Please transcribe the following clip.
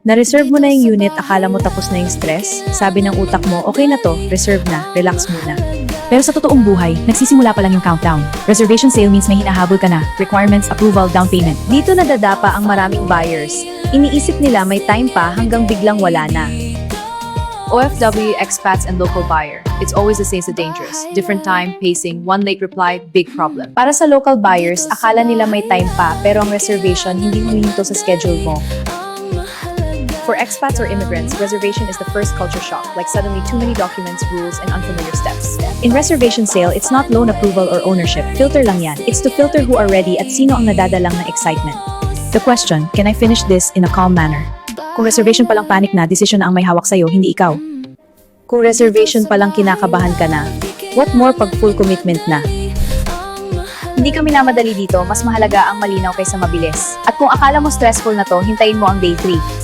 Na-reserve mo na yung unit, akala mo tapos na yung stress? Sabi ng utak mo, okay na to, reserve na, relax muna. Pero sa totoong buhay, nagsisimula pa lang yung countdown. Reservation sale means may hinahabol ka na. Requirements, approval, down payment. Dito nadadapa ang maraming buyers. Iniisip nila may time pa hanggang biglang wala na. OFW, expats, and local buyer. It's always the same, so dangerous. Different time, pacing, one late reply, big problem. Para sa local buyers, akala nila may time pa, pero ang reservation hindi huminto sa schedule mo. For expats or immigrants, reservation is the first culture shock, like suddenly too many documents, rules, and unfamiliar steps. In reservation sale, it's not loan approval or ownership. Filter lang yan. It's to filter who are ready at sino ang nadadalang ng excitement. The question, can I finish this in a calm manner? Kung reservation palang panic na, desisyon na ang may hawak sa'yo, hindi ikaw. Kung reservation palang kinakabahan ka na, what more pag full commitment na? Hindi kami namadali dito, mas mahalaga ang malinaw kaysa mabilis. At kung akala mo stressful na to, hintayin mo ang day 3.